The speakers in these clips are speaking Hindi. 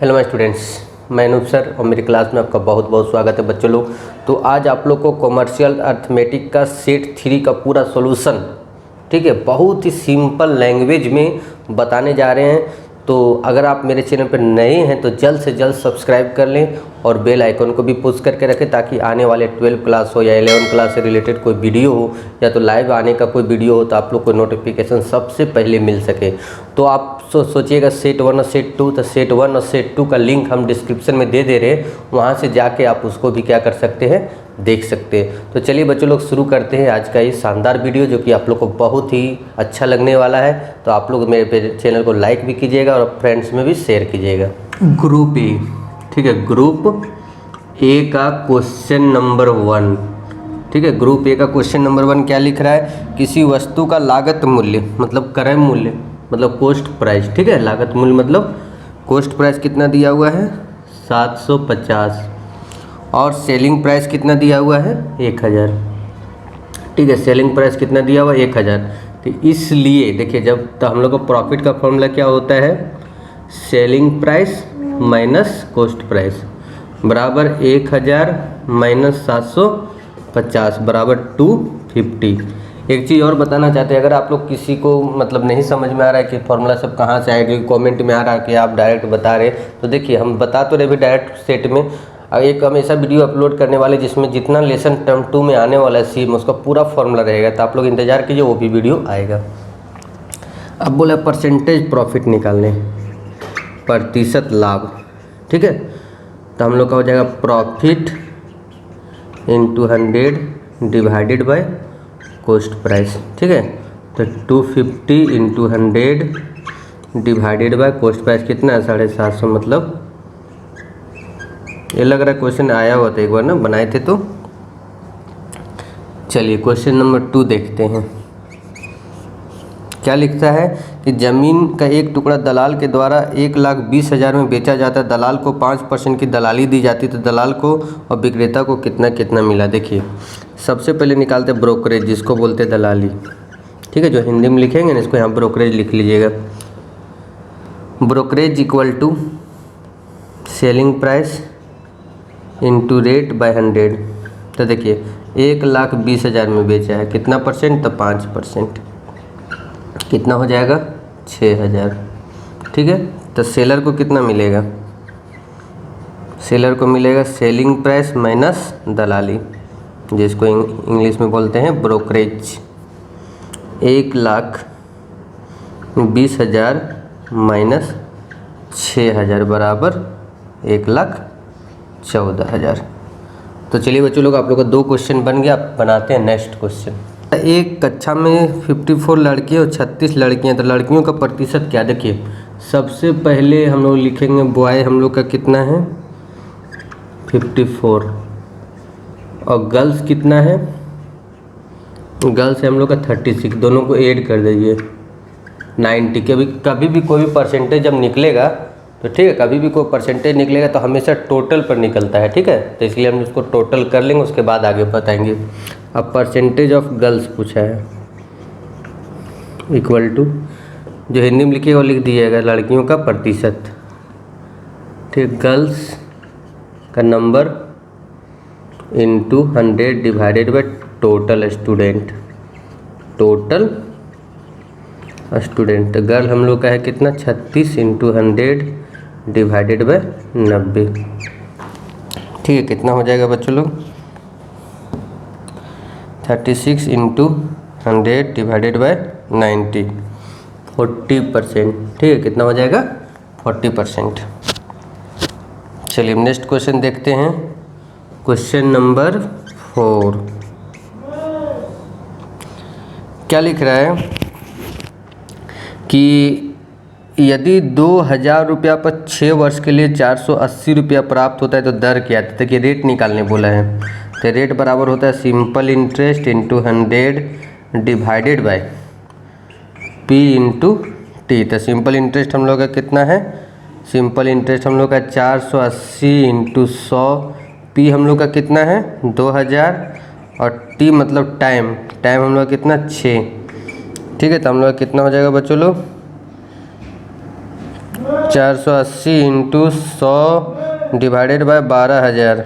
हेलो माय स्टूडेंट्स, मैं अनूप सर और मेरी क्लास में आपका बहुत बहुत स्वागत है बच्चों लोग। तो आज आप लोग को कॉमर्शियल अर्थमेटिक का सेट 3 का पूरा सॉल्यूशन, ठीक है, बहुत ही सिंपल लैंग्वेज में बताने जा रहे हैं। तो अगर आप मेरे चैनल पर नए हैं तो जल्द से जल्द सब्सक्राइब कर लें और बेल आइकन को भी पुश करके रखें ताकि आने वाले 12 क्लास हो या 11 क्लास से रिलेटेड कोई वीडियो हो या तो लाइव आने का कोई वीडियो हो तो आप लोग को नोटिफिकेशन सबसे पहले मिल सके। तो आप सोचिएगा सेट 1 और सेट 2, तो सेट 1 और सेट 2 का लिंक हम डिस्क्रिप्शन में दे रहे हैं, वहाँ से जाके आप उसको भी क्या कर सकते हैं, देख सकते हैं। तो चलिए बच्चों लोग शुरू करते हैं आज का ये शानदार वीडियो जो कि आप लोग को बहुत ही अच्छा लगने वाला है। तो आप लोग मेरे चैनल को लाइक भी कीजिएगा और फ्रेंड्स में भी शेयर कीजिएगा। ग्रुप ए, ठीक है, ग्रुप ए का क्वेश्चन नंबर 1, ठीक है। ग्रुप ए का क्वेश्चन नंबर 1 क्या लिख रहा है, किसी वस्तु का लागत मूल्य मतलब क्रय मूल्य मतलब कॉस्ट प्राइस, ठीक है, लागत मूल्य मतलब कॉस्ट प्राइस कितना दिया हुआ है 750 और सेलिंग प्राइस कितना दिया हुआ है 1000, ठीक है, सेलिंग प्राइस कितना दिया हुआ है 1000। तो इसलिए देखिए जब तो हम लोग को प्रॉफिट का फॉर्मूला क्या होता है, selling price minus cost price बराबर 1000 माइनस 750 बराबर 250। एक चीज़ और बताना चाहते हैं, अगर आप लोग किसी को मतलब नहीं समझ में आ रहा है कि फॉर्मूला सब कहाँ से आएगा, कमेंट में आ रहा है कि आप डायरेक्ट बता रहे, तो देखिए हम बता तो रहे भी डायरेक्ट सेट में। एक हम ऐसा वीडियो अपलोड करने वाले जिसमें जितना लेसन टर्म 2 में आने वाला है सी में उसका पूरा फॉर्मूला रहेगा, तो आप लोग इंतजार कीजिए, वो भी वीडियो आएगा। अब बोला परसेंटेज प्रॉफिट निकालने, प्रतिशत लाभ, ठीक है, तो हम लोग का हो जाएगा profit into 100 divided by cost price, ठीक है। तो 250 into 100 divided by cost price कितना है 750, मतलब ये लग रहा है क्वेश्चन आया हुआ था एक बार ना, बनाए थे तो। चलिए क्वेश्चन नंबर 2 देखते हैं। क्या लिखता है कि ज़मीन का एक टुकड़ा दलाल के द्वारा 1,20,000 में बेचा जाता है, दलाल को 5% की दलाली दी जाती, तो दलाल को और विक्रेता को कितना कितना मिला। देखिए सबसे पहले निकालते हैं ब्रोकरेज, जिसको बोलते हैं दलाली, ठीक है, जो हिंदी में लिखेंगे ना इसको यहाँ ब्रोकरेज लिख लीजिएगा। Brokerage equal to selling price into rate by 100। तो देखिए 1,20,000 में बेचा है, कितना परसेंट, तो 5%, कितना हो जाएगा 6000, ठीक है। तो सेलर को कितना मिलेगा, सेलर को मिलेगा सेलिंग प्राइस माइनस दलाली, जिसको इंग्लिश में बोलते हैं ब्रोकरेज। 1,20,000 माइनस 6000 बराबर 1,14,000। तो चलिए बच्चों लोग आप लोग का 2 क्वेश्चन बन गया। आप बनाते हैं नेक्स्ट क्वेश्चन। एक कक्षा में 54 लड़के और 36 लड़कियां, तो लड़कियों का प्रतिशत क्या, देखिए सबसे पहले हम लोग लिखेंगे बॉय हम लोग का कितना है 54 और गर्ल्स कितना है, गर्ल्स है हम लोग का 36, दोनों को ऐड कर दीजिए 90। कभी भी कोई भी परसेंटेज जब निकलेगा तो ठीक है, कभी भी कोई परसेंटेज निकलेगा तो हमेशा टोटल पर निकलता है, ठीक है, तो इसलिए हम उसको टोटल कर लेंगे, उसके बाद आगे बताएंगे। अब परसेंटेज ऑफ गर्ल्स पूछा है इक्वल टू, जो हिंदी में लिखिएगा वो लिख दीजिएगा लड़कियों का प्रतिशत, ठीक, गर्ल्स का number into 100 divided by total student, total student. Girl हम लोग का है कितना 36 इंटू 100 डिवाइडेड बाय 90, ठीक है, कितना हो जाएगा बच्चों लोग 36 इंटू 100 डिवाइडेड बाय 90, 40%, ठीक है, कितना हो जाएगा 40%। चलिए नेक्स्ट क्वेश्चन देखते हैं। क्वेश्चन नंबर 4 क्या लिख रहा है कि यदि 2,000 रुपया पर 6 वर्ष के लिए 480 रुपया प्राप्त होता है तो दर क्या है। देखिए रेट निकालने बोला है, तो रेट बराबर होता है simple interest into 100 divided by P into T. तो सिंपल इंटरेस्ट हम लोग का कितना है, सिंपल इंटरेस्ट हम लोग का 480 इंटू 100, पी हम लोग का कितना है 2000 और टी मतलब टाइम, टाइम हम लोग का कितना 6, ठीक है। तो हम लोग का कितना हो जाएगा बच्चों लोग 480 इंटू 100 डिवाइडेड बाय 12,000,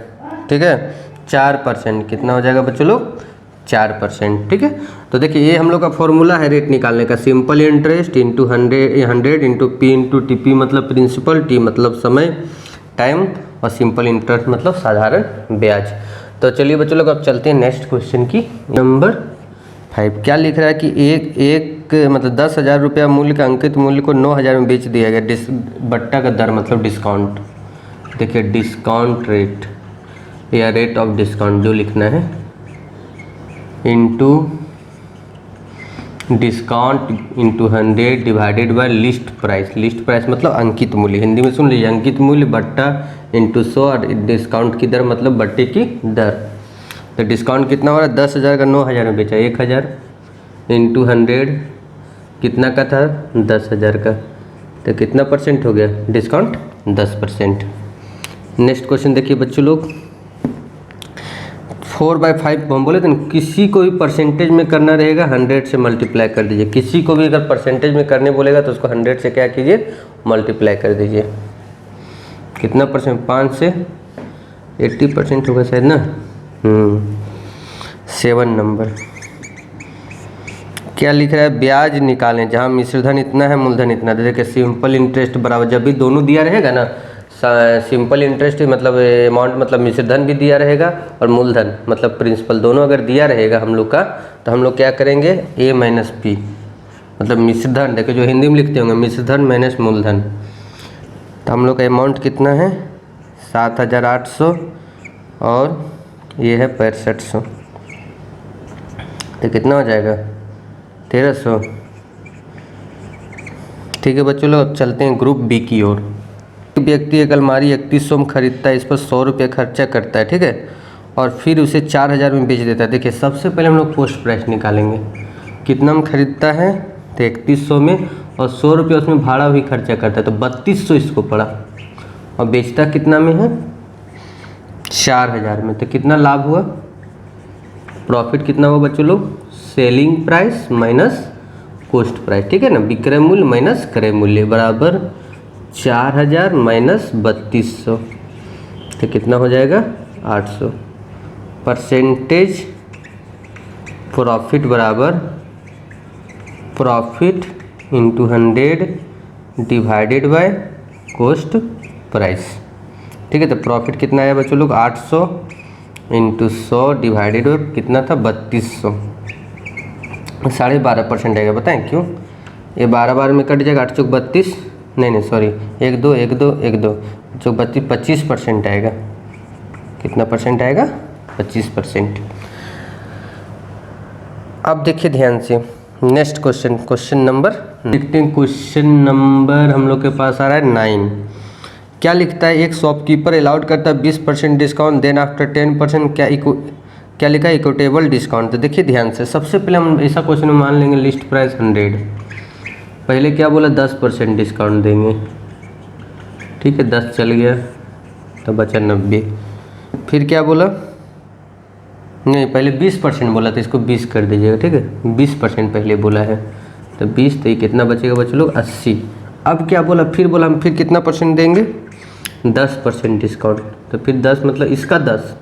ठीक है, 4%। कितना हो जाएगा बच्चों लोग? 4%, ठीक है। तो देखिए ये हम लोग का फॉर्मूला है रेट निकालने का, simple interest into 100 into P into T, P मतलब प्रिंसिपल, टी मतलब समय टाइम, और सिंपल इंटरेस्ट मतलब साधारण ब्याज। तो चलिए बच्चों लोग अब चलते हैं नेक्स्ट क्वेश्चन की। नंबर 5 क्या लिख रहा है कि एक मतलब 10,000 रुपया मूल्य का अंकित मूल्य को 9,000 में बेच दिया गया। बट्टा का दर मतलब डिस्काउंट। देखिए डिस्काउंट रेट या रेट ऑफ डिस्काउंट जो लिखना है, into discount into 100 divided by list price. List price मतलब अंकित मूल्य, हिंदी में सुन लीजिए, अंकित मूल्य बट्टा इंटू 100 और डिस्काउंट की दर मतलब बट्टे की दर। तो डिस्काउंट कितना हो रहा है? 10,000 का 9,000 में बेचा, 1,000 इंटू 100 कितना का था? 10,000 का। तो कितना परसेंट हो गया डिस्काउंट? 10%। नेक्स्ट क्वेश्चन देखिए बच्चों लोग, 4/5 हम बोले थे ना, किसी को भी परसेंटेज में करना रहेगा 100 से मल्टीप्लाई कर दीजिए। किसी को भी अगर परसेंटेज में करने बोलेगा तो उसको 100 से क्या कीजिए? मल्टीप्लाई कर दीजिए। कितना परसेंट? 5 से 80% होगा शायद ना। 7 नंबर क्या लिख रहा है? ब्याज निकालें जहाँ मिश्रधन इतना है मूलधन इतना। देखिए सिंपल इंटरेस्ट बराबर, जब भी दोनों दिया रहेगा ना, सिंपल इंटरेस्ट मतलब अमाउंट मतलब मिश्रधन भी दिया रहेगा और मूलधन मतलब प्रिंसिपल, दोनों अगर दिया रहेगा हम लोग का, तो हम लोग क्या करेंगे? a माइनस पी मतलब मिश्रधन, देखिए जो हिंदी में लिखते होंगे मिश्रधन माइनस मूलधन। तो हम लोग का अमाउंट कितना है? 7,800 और ये है 6500। तो कितना हो जाएगा? 1,300। ठीक है बच्चों लोग अब चलते हैं ग्रुप बी की ओर। व्यक्ति एक अलमारी 3100 में खरीदता है, इस पर 100 रुपये खर्चा करता है, ठीक है, और फिर उसे 4,000 में बेच देता है। देखिए सबसे पहले हम लोग पोस्ट प्राइस निकालेंगे। कितना में खरीदता है? तो 3100 में, और 100 रुपये उसमें भाड़ा भी खर्चा करता है, तो 3200 इसको पड़ा। और बेचता कितना में है? 4,000 में। तो कितना लाभ हुआ? प्रॉफिट कितना हुआ बच्चों लोग? Selling price minus cost price, ठीक है ना, विक्रय मूल्य माइनस क्रय मूल्य बराबर 4,000 माइनस 3200। तो कितना हो जाएगा? 800। परसेंटेज प्रॉफिट बराबर profit into 100 divided by cost price, ठीक है। तो प्रॉफिट कितना आया बच्चों लोग? 800 इंटू 100 डिवाइडेड बाय कितना था? 3200। 12.5% आएगा। बताएं क्यों? ये 12 में कट जाएगा, 8 चौक 32, नहीं सॉरी, 1 2 1 2 1 2 चौक 32, 25% आएगा। कितना परसेंट आएगा? 25%। अब देखिए ध्यान से नेक्स्ट क्वेश्चन, क्वेश्चन नंबर देखते हैं। क्वेश्चन नंबर हम लोग के पास आ रहा है 9। क्या लिखता है? एक शॉपकीपर अलाउड करता है 20% डिस्काउंट, देन आफ्टर 10% क्या लिखा है? Equitable discount. तो देखिए ध्यान से, सबसे पहले हम ऐसा क्वेश्चन में मान लेंगे लिस्ट प्राइस 100। पहले क्या बोला? 10% डिस्काउंट देंगे, ठीक है, 10 चल गया तो बचा 90। फिर क्या बोला? नहीं, पहले 20% बोला था, इसको 20 कर दीजिएगा, ठीक है, 20% पहले बोला है, तो 20, तो ये कितना बचेगा बच्चों लोग? 80। अब क्या बोला? फिर बोला हम फिर कितना परसेंट देंगे? 10% डिस्काउंट। तो फिर 10 मतलब इसका 10,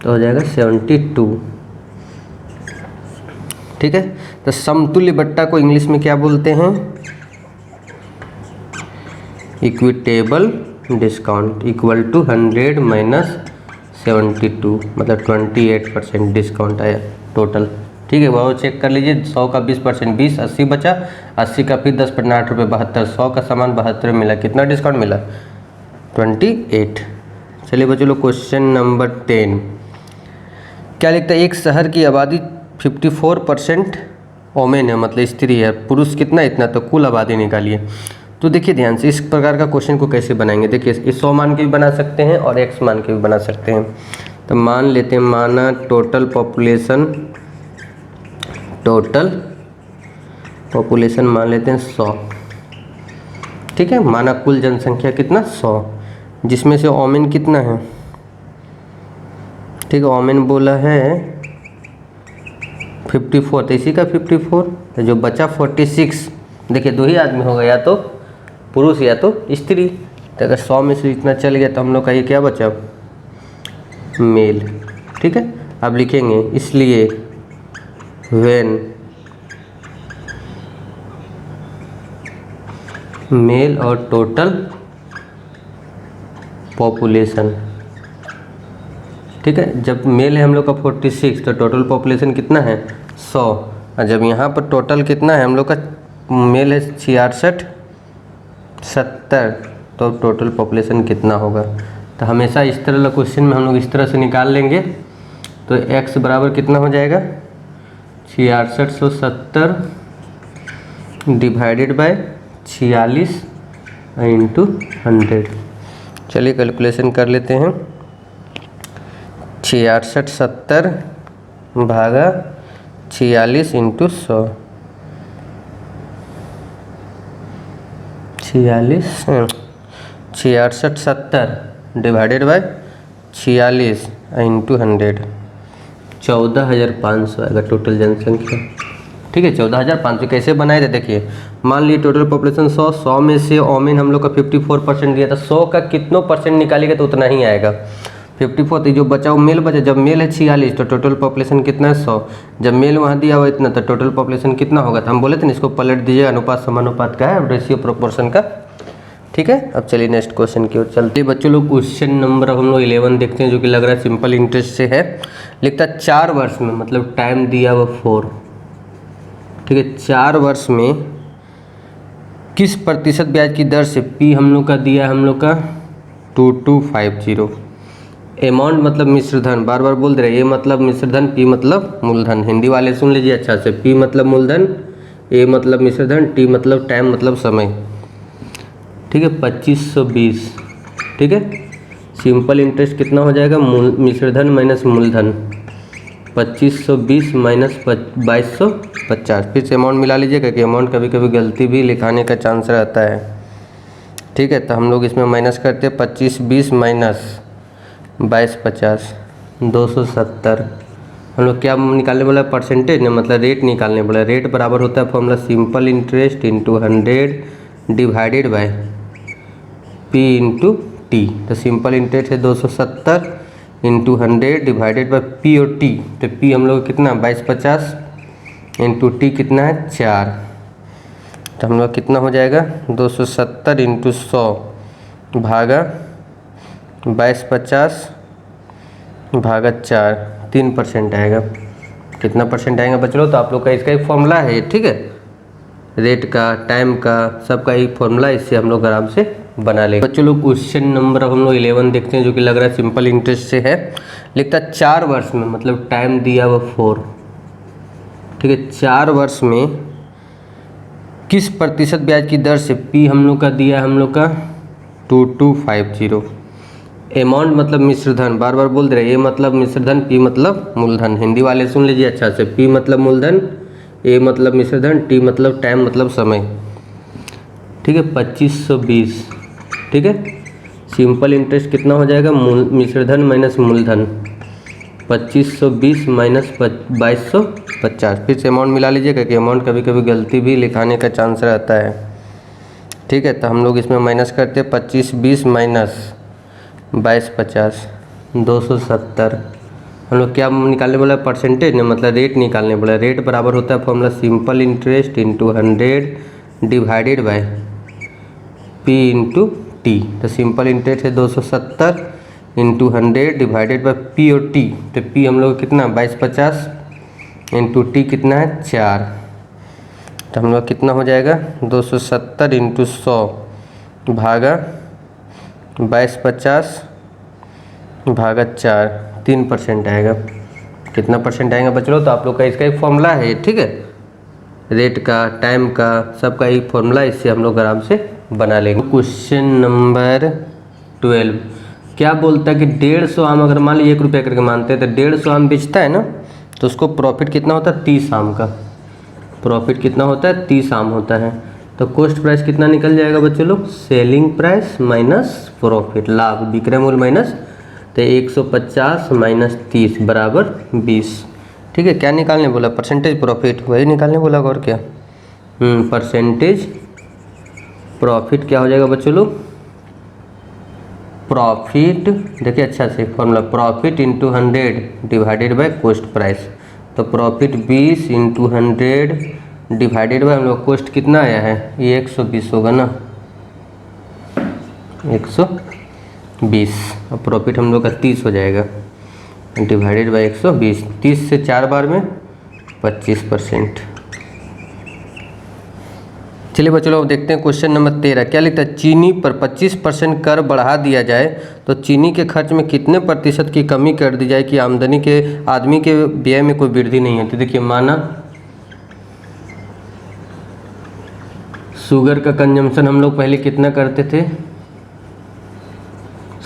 तो हो जाएगा 72, ठीक है। तो समतुल्य बट्टा को इंग्लिश में क्या बोलते हैं? Equitable discount equal to 100 minus 72 मतलब 28% डिस्काउंट आया टोटल, ठीक है। वो चेक कर लीजिए, 100 का 20%, 20, 80 बचा, 80 का फिर 10% 8 रुपये 72, 100 का सामान 72 मिला, कितना डिस्काउंट मिला? 28। चलिए बच्चों लोग क्वेश्चन नंबर 10 क्या लिखता है? एक शहर की आबादी 54% वोमेन है, मतलब स्त्री है, पुरुष कितना? इतना। तो कुल आबादी निकालिए। तो देखिए ध्यान से, इस प्रकार का क्वेश्चन को कैसे बनाएंगे? देखिए इस 100 मान के भी बना सकते हैं और x मान के भी बना सकते हैं। तो मान लेते हैं, माना टोटल पॉपुलेशन मान लेते हैं 100, ठीक है। माना कुल जनसंख्या कितना? 100, जिसमें से वोमेन कितना है? ठीक है, वोमेन बोला है 54, तो इसी का 54, तो जो बचा 46। देखिए दो ही आदमी होगा, या तो पुरुष या तो स्त्री। तो अगर 100 में से इतना चल गया तो हम लोग का ये क्या बचा, मेल। ठीक है, अब लिखेंगे इसलिए व्हेन मेल और टोटल पॉपुलेशन। ठीक है, जब मेल है हम लोग का 46 तो टोटल पॉपुलेशन कितना है 100। और जब यहाँ पर टोटल कितना है हम लोग का मेल है 66 70 तो टोटल पॉपुलेशन कितना होगा। तो हमेशा इस तरह क्वेश्चन में हम लोग इस तरह से निकाल लेंगे। तो x बराबर कितना हो जाएगा 6670 डिवाइडेड बाय 46 इंटू 100। चलिए कैलकुलेशन कर लेते हैं। 6670 भागा 46 इंटू 100, 6670 डिवाइडेड बाय 46 इंटू 100, 14,500 आएगा टोटल जनसंख्या। ठीक है, 14,500 कैसे बनाए थे देखिए। मान लीजिए टोटल पॉपुलेशन 100 में से ओमेन हम लोग का 54% दिया था। 100 का कितनों परसेंट निकालेगा तो उतना ही आएगा 54। तो जो बचा वो मेल बचा। जब मेल है 46 तो टोटल पॉपुलेशन कितना है 100। जब मेल वहाँ दिया हुआ इतना तो टोटल पॉपुलेशन कितना होगा। तो हम बोले थे ना इसको पलट दीजिए, अनुपात समानुपात का है, रेशियो प्रोपोर्शन का। ठीक है, अब चलिए नेक्स्ट क्वेश्चन की ओर चलते हैं बच्चों लोग। क्वेश्चन नंबर हम लोग 11 देखते हैं, जो कि लग रहा है सिंपल इंटरेस्ट से है। लिखता 4 वर्ष में, मतलब टाइम दिया हुआ 4। ठीक है, 4 वर्ष में किस प्रतिशत ब्याज की दर से पी हम लोग का दिया है हम लोग का 2250। अमाउंट मतलब मिश्रधन, बार बार बोल दे रहे, ए मतलब मिश्रधन, पी मतलब मूलधन। हिंदी वाले सुन लीजिए अच्छा से। पी मतलब मूलधन, ए मतलब मिश्रधन, टी मतलब टाइम मतलब समय। ठीक है, 2520। ठीक है, सिंपल इंटरेस्ट कितना हो जाएगा, मिश्रधन माइनस मूलधन, 2520 माइनस 2250। फिर से अमाउंट मिला लीजिए क्योंकि अमाउंट कभी कभी गलती भी लिखाने का चांस रहता है। ठीक है, तो हम लोग इसमें माइनस करते हैं 2520 माइनस 2250, 270। हम लोग क्या निकालने बोला, परसेंटेज ना, मतलब रेट निकालने बोला। रेट बराबर होता है formula simple interest into 100 divided by P into T. तो सिंपल इंटरेस्ट है 270 इंटू 100 डिवाइडेड बाय पी और टी। तो पी हम लोग कितना 2250 इंटू टी कितना है 4। तो हम लोग कितना हो जाएगा 270 इंटू 100 भागा 2250 भागा 4, 3% आएगा। कितना परसेंट आएगा बच्चों, तो आप लोग का इसका एक फॉर्मूला है। ठीक है, रेट का, टाइम का, सबका एक फॉर्मूला, इससे हम लोग आराम से बना लेंगे बच्चों लोग। क्वेश्चन नंबर हम लोग 11 देखते हैं, जो कि लग रहा है सिंपल इंटरेस्ट से है। लिखता 4 वर्ष में, मतलब टाइम दिया हुआ 4। ठीक है, 4 वर्ष में किस प्रतिशत ब्याज की दर से पी हम लोग का दिया हम लोग का 2250। अमाउंट मतलब मिश्रधन, बार बार बोल दे रहे, ए मतलब मिश्रधन, पी मतलब मूलधन। हिंदी वाले सुन लीजिए अच्छा से। पी मतलब मूलधन, ए मतलब मिश्रधन, टी मतलब टाइम मतलब समय। ठीक है, 2520। ठीक है, सिंपल इंटरेस्ट कितना हो जाएगा, मिश्रधन माइनस मूलधन, 2520 माइनस 2250। फिर से अमाउंट मिला लीजिए क्योंकि अमाउंट कभी कभी गलती भी लिखाने का चांस रहता है। ठीक है, तो हम लोग इसमें माइनस करते हैं 2520 माइनस 2250, 270। हम लोग क्या निकालने बोला, परसेंटेज ना, मतलब रेट निकालने बोला। रेट बराबर होता है formula simple interest into 100 divided by P into T. तो सिंपल इंटरेस्ट है 270 इंटू 100 डिवाइडेड बाय पी और टी। तो पी हम लोग कितना 2250 इंटू टी कितना है 4। तो हम लोग कितना हो जाएगा 270 इंटू 100 भागा 2250 भागा 4, 3% आएगा। कितना परसेंट आएगा बच्चों, तो आप लोग का इसका एक फॉर्मूला है। ठीक है, रेट का, टाइम का, सबका एक फॉर्मूला, इससे हम लोग आराम से बना लेंगे। क्वेश्चन नंबर 12 क्या बोलता है कि 150 आम अगर मान लीजिए 1 रुपया करके मानते हैं, तो 150 आम बेचता है ना, तो उसको प्रॉफिट कितना होता है 30 आम का। प्रॉफिट कितना होता है 30 आम होता है। तो कॉस्ट प्राइस कितना निकल जाएगा बच्चों लोग, सेलिंग प्राइस माइनस प्रॉफिट, लाभ, विक्रय मूल्य माइनस। तो 150 माइनस 30 बराबर 20। ठीक है, क्या निकालने बोला, परसेंटेज प्रॉफिट, वही निकालने बोला और क्या, परसेंटेज प्रॉफिट क्या हो जाएगा बच्चों लोग, प्रॉफिट देखिए अच्छा से formula, profit into 100 divided by cost price. तो प्रॉफिट 20 इंटू 100 डिवाइडेड बाय हम लोग कॉस्ट कितना आया है, ये 120 होगा ना, 120। और प्रॉफिट हम लोग का 30 हो जाएगा डिवाइडेड बाय 120। 30 से 4 बार में 25%। चलिए बच्चों लोग देखते हैं क्वेश्चन नंबर 13 क्या लिखता है, चीनी पर 25% कर बढ़ा दिया जाए तो चीनी के खर्च में कितने प्रतिशत की कमी कर दी जाए कि आमदनी के आदमी के व्यय में कोई वृद्धि नहीं होती। देखिए माना शुगर का कंजम्पशन हम लोग पहले कितना करते थे,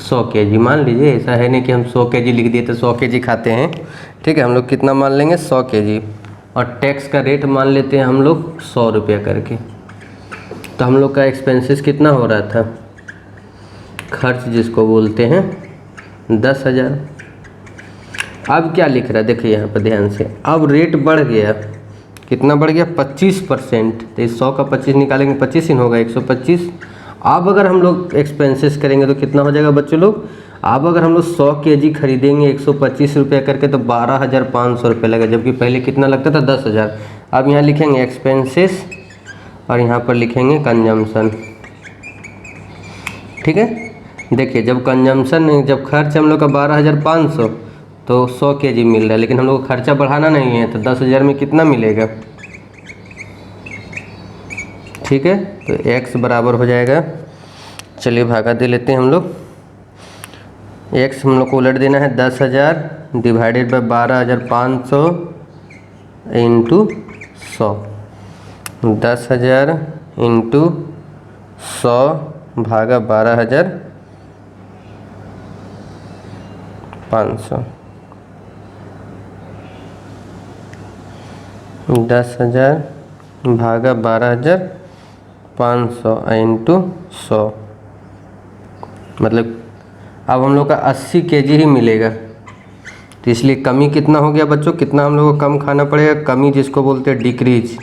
100 kg मान लीजिए, ऐसा है नहीं कि हम 100 kg लिख दिए तो 100 kg खाते हैं, ठीक है, हम लोग कितना मान लेंगे 100 kg। और टैक्स का रेट मान लेते हैं हम लोग 100 रुपया करके। तो हम लोग का एक्सपेंसेस कितना हो रहा था, खर्च जिसको बोलते हैं 10,000। अब क्या लिख रहा है देखिए यहाँ पर ध्यान से, अब रेट बढ़ गया, कितना बढ़ गया 25%। तो इस 100 का 25 निकालेंगे 25 ही होगा 125। अब अगर हम लोग एक्सपेंसेस करेंगे तो कितना हो जाएगा बच्चों लोग, अब अगर हम लोग 100 kg खरीदेंगे 125 रुपये करके तो 12,500 रुपये लगेगा, जबकि पहले कितना लगता था 10,000। अब यहाँ लिखेंगे एक्सपेंसेस और यहाँ पर लिखेंगे कंजम्पशन, ठीक है। देखिए जब कंजम्पशन, जब खर्च हम लोग का 12,500 तो 100 kg मिल रहा है, लेकिन हम लोग को खर्चा बढ़ाना नहीं है तो 10,000 में कितना मिलेगा, ठीक है। तो x बराबर हो जाएगा, चलिए भागा दे लेते हैं हम लोग, x हम लोग को उलट देना है 10,000 डिवाइडेड बाय 12,500 इंटू 100। 10,000 इंटू 100 भागा 12,500। 10,000 भागा 12,500 इंटू 100, मतलब अब हम लोग का 80 kg ही मिलेगा। तो इसलिए कमी कितना हो गया बच्चों, कितना हम लोग को कम खाना पड़ेगा, कमी जिसको बोलते हैं decrease,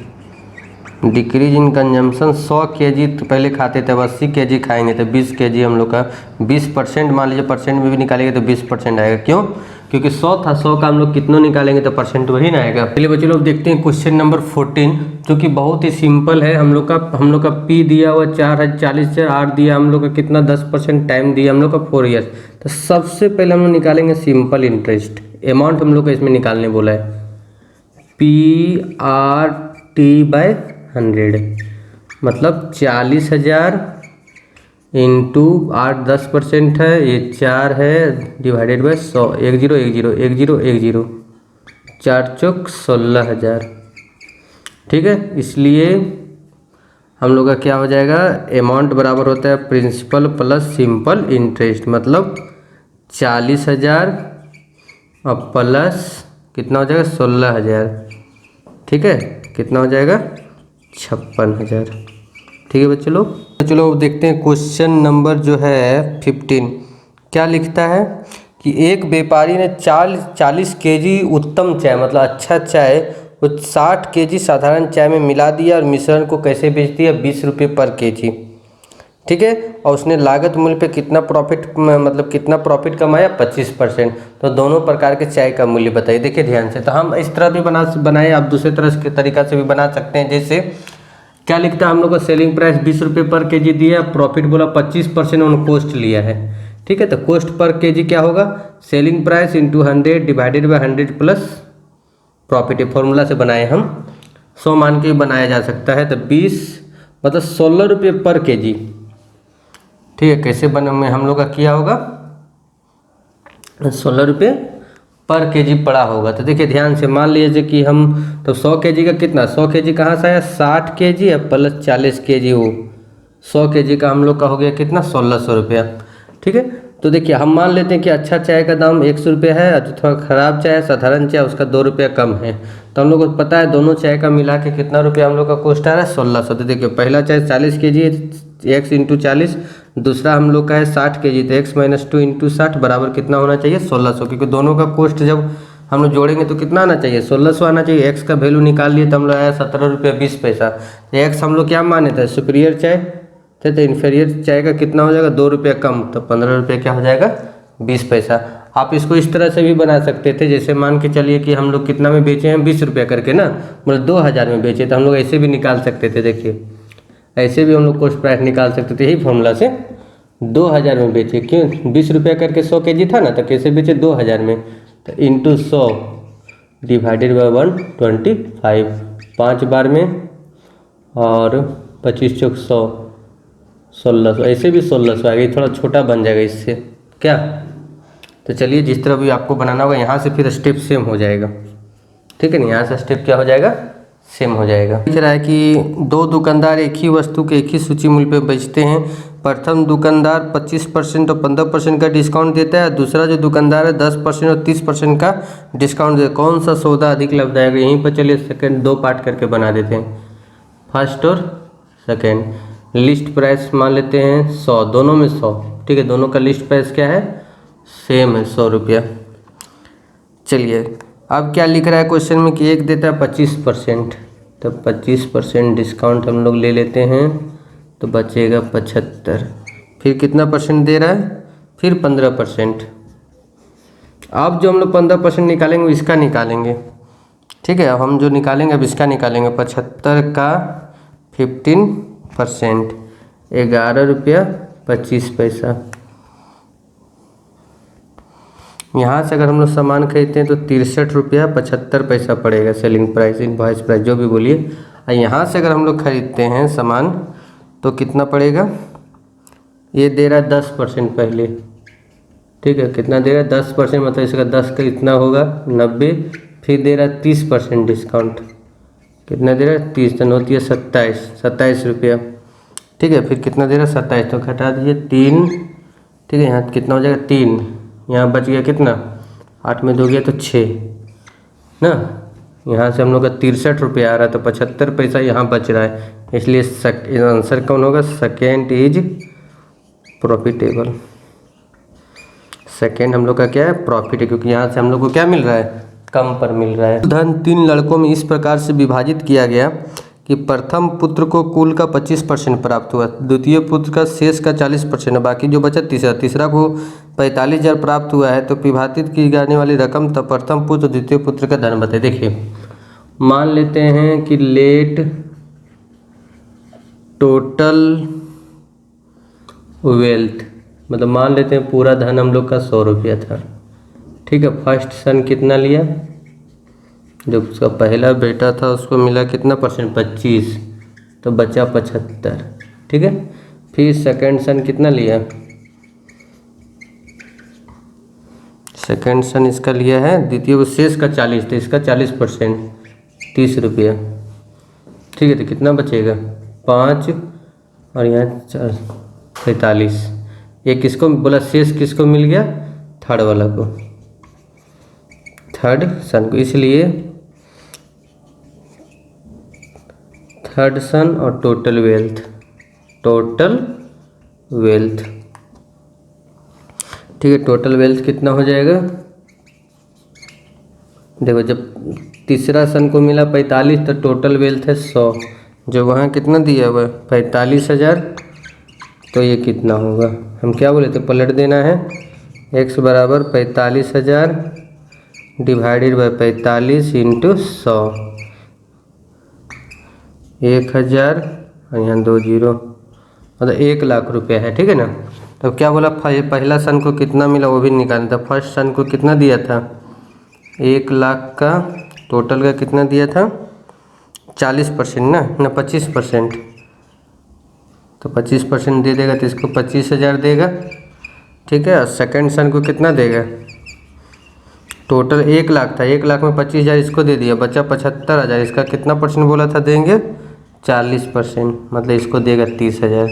decrease in consumption. 100 kg तो पहले खाते थे, अब 80 kg खाएंगे तो 20 kg हम लोग का 20% मान लीजिए, परसेंट में भी निकालेंगे तो 20% आएगा। क्यों, क्योंकि 100 था, 100 का हम लोग कितनों निकालेंगे तो परसेंट वही ना आएगा। चलिए बच्चों लोग देखते हैं क्वेश्चन नंबर 14 जो कि बहुत ही सिंपल है। हम लोग का P दिया हुआ 40,000, R दिया हम लोग का कितना 10% टाइम दिया हम लोग का 4 ईयर्स। तो सबसे पहले हम लोग निकालेंगे सिंपल इंटरेस्ट, अमाउंट हम लोग का इसमें निकालने बोला है, PRT/100 मतलब 40,000 इंटू 8-10% है, ये 4 है डिवाइडेड बाय 100, 10 10 10 10, 4 चौक 16,000, ठीक है। इसलिए हम लोग का क्या हो जाएगा, अमाउंट बराबर होता है प्रिंसिपल प्लस सिंपल इंटरेस्ट, मतलब 40,000 और प्लस कितना हो जाएगा 16,000, ठीक है, कितना हो जाएगा 56,000, ठीक है बच्चों लोग। तो चलो देखते हैं क्वेश्चन नंबर जो है 15 क्या लिखता है कि एक व्यापारी ने 40 kg उत्तम चाय मतलब अच्छा चाय वो 60 kg साधारण चाय में मिला दिया और मिश्रण को कैसे बेच दिया, 20 रुपये पर kg, ठीक है। और उसने लागत मूल्य पे कितना प्रॉफिट मतलब कितना प्रॉफिट कमाया 25%। तो दोनों प्रकार के चाय का मूल्य बताइए। देखिए ध्यान से, तो हम इस तरह भी बनाए, आप दूसरे तरह के तरीका से भी बना सकते हैं। जैसे क्या लिखता है हम लोग को, सेलिंग प्राइस 20 रुपये पर kg दिया, प्रॉफिट बोला 25% उन्होंने कॉस्ट लिया है, ठीक है। तो कॉस्ट पर kg क्या होगा, selling price into 100 divided by 100 plus profit. Formula से बनाए हम, 100 मान के बनाया जा सकता है। तो 20 मतलब 16 रुपये पर kg, ठीक है। कैसे बने में हम लोग का किया होगा, 16 रुपये पर kg पड़ा होगा। तो देखिए ध्यान से, मान लीजिए कि हम तो 100 kg का कितना, 100 kg कहाँ से आया 60 kg है प्लस 40 kg, वो 100 kg का हम लोग का हो गया कितना 1600 रुपया, ठीक है। तो देखिए हम मान लेते हैं कि अच्छा चाय का दाम 100 रुपये है और जो थोड़ा ख़राब चाय है साधारण चाय उसका 2 रुपया कम है। तो हम लोग को पता है दोनों चाय का मिला के कितना रुपया हम लोग का कॉस्ट आ रहा है 1600। तो देखिए पहला चाय 40 kg है, x इंटू 40, दूसरा हम लोग का है 60 kg, तो x माइनस 2 इंटू 60 बराबर कितना होना चाहिए 1600, क्योंकि दोनों का कॉस्ट जब हम लोग जोड़ेंगे तो कितना आना चाहिए 1600 आना चाहिए। x का वैल्यू निकाल लिए तो हम लोग आया 17 रुपये 20 पैसा। x हम लोग क्या माने थे, सुपीरियर चाय तो इन्फीरियर जाएगा कितना हो जाएगा 2 रुपया कम, तो 15 रुपये क्या हो जाएगा 20 पैसा। आप इसको इस तरह से भी बना सकते थे, जैसे मान के चलिए कि हम लोग कितना में बेचे हैं 20 रुपया करके ना, मतलब 2000 में बेचे, तो हम लोग ऐसे भी निकाल सकते थे। देखिए ऐसे भी हम लोग कॉस्ट प्राइस निकाल सकते थे, यही फॉर्मूला से 2000 में बेचे, क्यों 20 रुपया करके 100 kg था ना, तो कैसे बेचे 2000 में, तो इंटू 100 डिवाइडेड बाई 125, 5 बार में, और 25 चौक 100, 1600, ऐसे भी 1600 आएगा, थोड़ा छोटा बन जाएगा इससे क्या। तो चलिए जिस तरह भी आपको बनाना होगा, यहाँ से फिर स्टेप सेम हो जाएगा, ठीक है ना, यहाँ से स्टेप क्या हो जाएगा सेम हो जाएगा। दिख रहा है कि 2 दुकानदार एक ही वस्तु के एक ही सूची मूल्य पे बेचते हैं। प्रथम दुकानदार 25% और 15% का डिस्काउंट देता है, दूसरा जो दुकानदार है 10% और 30% का डिस्काउंट देता है। कौन सा सौदा अधिक लाभदायक है, यहीं पर चलिए सेकंड 2 पार्ट करके बना देते हैं, फर्स्ट और सेकंड। लिस्ट प्राइस मान लेते हैं 100, दोनों में 100, ठीक है, दोनों का लिस्ट प्राइस क्या है सेम है 100 रुपया। चलिए अब क्या लिख रहा है क्वेश्चन में कि एक देता है 25%, तो 25% डिस्काउंट हम लोग ले लेते हैं, तो बचेगा 75। फिर कितना परसेंट दे रहा है, फिर 15%। अब जो हम लोग 15% निकालेंगे इसका निकालेंगे, ठीक है। अब हम जो निकालेंगे अब इसका निकालेंगे, 75 का 15%, 11 रुपया 25 पैसा। यहाँ से अगर हम लोग सामान खरीदते हैं तो 63 रुपया 75 पैसा पड़ेगा, सेलिंग प्राइस, इनवॉइस प्राइस जो भी बोलिए। और यहाँ से अगर हम लोग खरीदते हैं सामान तो कितना पड़ेगा, ये दे रहा है 10% पहले, ठीक है, कितना दे रहा है 10%, मतलब इसका 10 का इतना होगा 90, फिर दे रहा है 30% डिस्काउंट, कितना दे रहा है 30, तो होती है 27 रुपया, ठीक है। फिर कितना दे रहा है 27, तो घटा दीजिए 3, ठीक है, यहाँ कितना हो जाएगा 3, यहाँ बच गया कितना 8 में 2 गया तो 6 ना, यहाँ से हम लोग का 63 रुपया आ रहा है, तो 75 पैसा यहाँ बच रहा है, इसलिए आंसर कौन होगा, सेकेंड इज प्रॉफिटेबल। सेकेंड हम लोग का क्या है प्रॉफिट है, क्योंकि यहाँ से हम लोग को क्या मिल रहा है कम पर मिल रहा है। धन 3 लड़कों में इस प्रकार से विभाजित किया गया कि प्रथम पुत्र को कुल का 25% प्राप्त हुआ, द्वितीय पुत्र का शेष का 40%, बाकी जो बचा तीसरा को 45,000 प्राप्त हुआ है। तो विभाजित की जाने वाली रकम तब प्रथम पुत्र द्वितीय पुत्र का धन बताए। देखिए मान लेते हैं कि लेट टोटल वेल्थ, मतलब मान लेते हैं पूरा धन हम लोग का 100 रुपया था, ठीक है। फर्स्ट सन कितना लिया, जो उसका पहला बेटा था उसको मिला कितना परसेंट 25, तो बचा 75, ठीक है। फिर सेकंड सन कितना लिया, सेकंड सन इसका लिया है द्वितीय को शेष का 40, तो इसका 40% 30 रुपया, ठीक है। तो कितना बचेगा 5 और यहाँ 45, ये किसको बोला शेष किसको मिल गया, थर्ड वाला को, थर्ड सन को, इसलिए थर्ड सन और टोटल वेल्थ, ठीक है। टोटल वेल्थ कितना हो जाएगा, देखो जब तीसरा सन को मिला 45, तो टोटल वेल्थ है 100, जो वहाँ कितना दिया हुआ है 45,000, तो ये कितना होगा, हम क्या बोले थे पलट देना है, x बराबर 45,000 डिवाइडेड बाई 45 इंटू 100, 1000 और यहाँ 2 जीरो, मतलब 1 लाख रुपया है, ठीक है ना। तो क्या बोला पहला सन को कितना मिला वो भी निकालना था। फर्स्ट सन को कितना दिया था 1 लाख का, टोटल का कितना दिया था 40% ना 25%, तो 25% दे देगा तो इसको 25,000 देगा, ठीक है। और सेकेंड सन को कितना देगा, टोटल 1 लाख था, 1 लाख में 25,000 इसको दे दिया, बचा 75,000, इसका कितना परसेंट बोला था देंगे 40%, मतलब इसको देगा 30,000,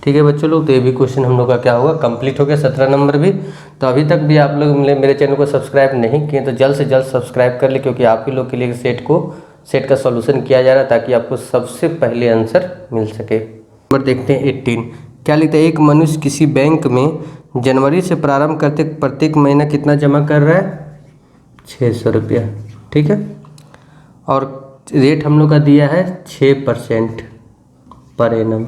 ठीक है बच्चों लोग। तो ये भी क्वेश्चन हम लोग का क्या होगा कंप्लीट हो गया, 17 नंबर भी। तो अभी तक भी आप लोग मेरे चैनल को सब्सक्राइब नहीं किए तो जल्द से जल्द सब्सक्राइब कर ले, क्योंकि आप ही लोग के लिए सेट का सॉल्यूशन किया जा रहा है, ताकि आपको सबसे पहले आंसर मिल सके। नंबर देखते हैं 18, क्या लिखता है, एक मनुष्य किसी बैंक में जनवरी से प्रारंभ करते प्रत्येक महीना कितना जमा कर रहा है 600 रुपया, ठीक है। और रेट हम लोग का दिया है 6% पर एनम।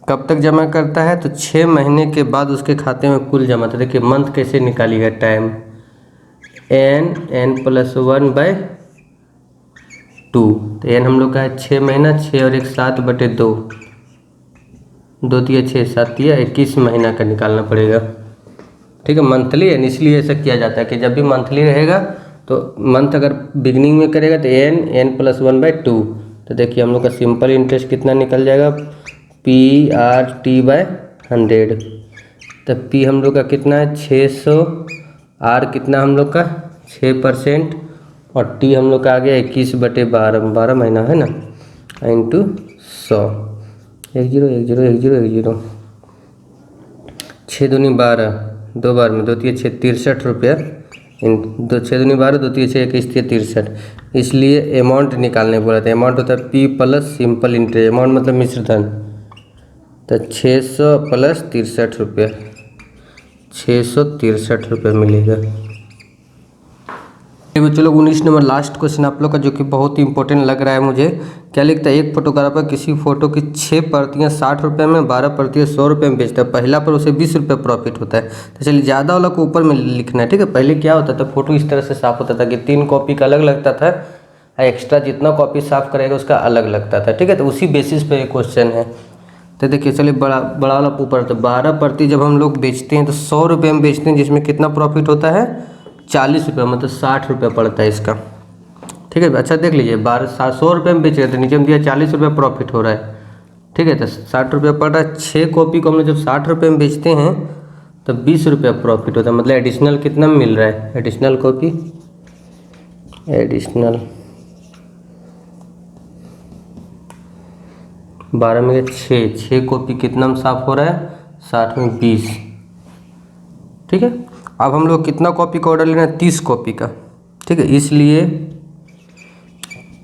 कब तक जमा करता है? तो 6 महीने के बाद उसके खाते में कुल जमा। तो देखिए मंथ कैसे निकालिएगा, टाइम n+1/2। तो n हम लोग का है 6 महीना, 6 और 1 7/2, 2 तिया 6 7 तिया 21 महीना का निकालना पड़ेगा। ठीक है, मंथली है इसलिए ऐसा किया जाता है कि जब भी मंथली रहेगा तो मंथ अगर बिगनिंग में करेगा तो n+1/2। तो देखिए हम लोग का सिंपल इंटरेस्ट कितना निकल जाएगा, PRT/100। तो P हम लोग का कितना है 600, R कितना हम लोग का 6% और T हम लोग का आ गया 21/12, 12 महीना है ना, इंटू 100, 10 10 10 10 10, 6 दूनी 12, 2 बार में 2 तिया 6 63 रुपया, 6 दूनी 12, 2 तिया 6 21 तिया 63। इसलिए अमाउंट निकालने बोला था। अमाउंट होता है P plus simple interest, amount मतलब मिश्र धन। तो 600 प्लस 63 रुपया, 663 रुपये मिलेगा। बच्चों लोग 19 नंबर लास्ट क्वेश्चन आप लोग का, जो कि बहुत ही इंपॉर्टेंट लग रहा है मुझे। क्या लिखता है, एक फोटोग्राफर किसी फोटो की 6 प्रतियाँ 60 रुपये में, 12 प्रतियाँ 100 रुपये में बेचता है। पहला पर उसे 20 रुपये प्रॉफिट होता है। तो चलिए ज़्यादा वाला को ऊपर में लिखना है। ठीक है, पहले क्या होता था, फोटो इस तरह से साफ होता था कि 3 कॉपी का अलग लगता था, एक्स्ट्रा जितना कॉपी साफ करेगा उसका अलग लगता था। ठीक है, तो उसी बेसिस पे ये क्वेश्चन है। तो देखिए चलिए बड़ा वाला ऊपर, तो 12 प्रति जब हम लोग बेचते हैं तो 100 रुपये में बेचते हैं, जिसमें कितना प्रॉफिट होता है 40 रुपये, मतलब 60 रुपये पड़ता है इसका। ठीक है, अच्छा देख लीजिए 100 रुपये में बेच रहे थे, नीचे में दिया 40 रुपये प्रॉफिट हो रहा है। ठीक है, तो 60 रुपये पड़ रहा है। 6 कॉपी को हम लोग जब 60 रुपये में बेचते हैं तो 20 रुपये प्रॉफिट होता है, मतलब एडिशनल कितना मिल रहा है, एडिशनल कॉपी, एडिशनल 12 में 6 कॉपी कितना में साफ हो रहा है, 60 में 20। ठीक है, अब हम लोग कितना कॉपी का ऑर्डर लेना है, 30 कॉपी का। ठीक है, इसलिए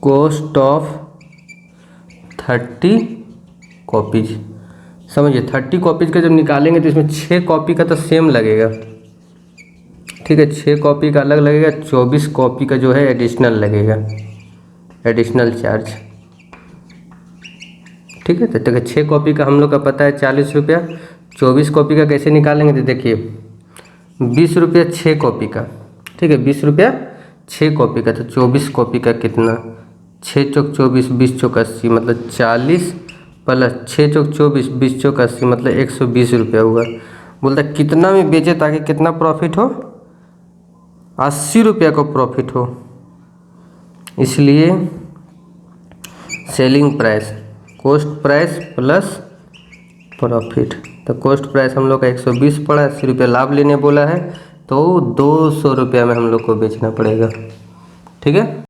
कॉस्ट ऑफ 30 कॉपीज, समझिए 30 कॉपीज का जब निकालेंगे तो इसमें 6 कॉपी का तो सेम लगेगा। ठीक है, 6 कॉपी का अलग लगेगा, 24 कॉपी का जो है एडिशनल लगेगा, एडिशनल चार्ज। ठीक है, तो 6 कॉपी का हम लोग का पता है 40 रुपया, 24 कॉपी का कैसे निकालेंगे, तो देखिए 20 रुपया 6 कॉपी का। ठीक है, 20 रुपया 6 कॉपी का, तो 24 कॉपी का कितना, 6 चौक 24, 20 चौक 80, मतलब 40 प्लस 6 चौक 24, 20 चौक 80, मतलब 120 रुपया हुआ। बोलता कितना में बेचे ताकि कितना प्रॉफिट हो, 80 रुपया को प्रॉफिट हो, इसलिए selling price, cost price plus profit. तो कॉस्ट प्राइस हम लोग का 120 पड़ा, 80 रुपया लाभ लेने बोला है, तो 200 रुपया में हम लोग को बेचना पड़ेगा। ठीक है।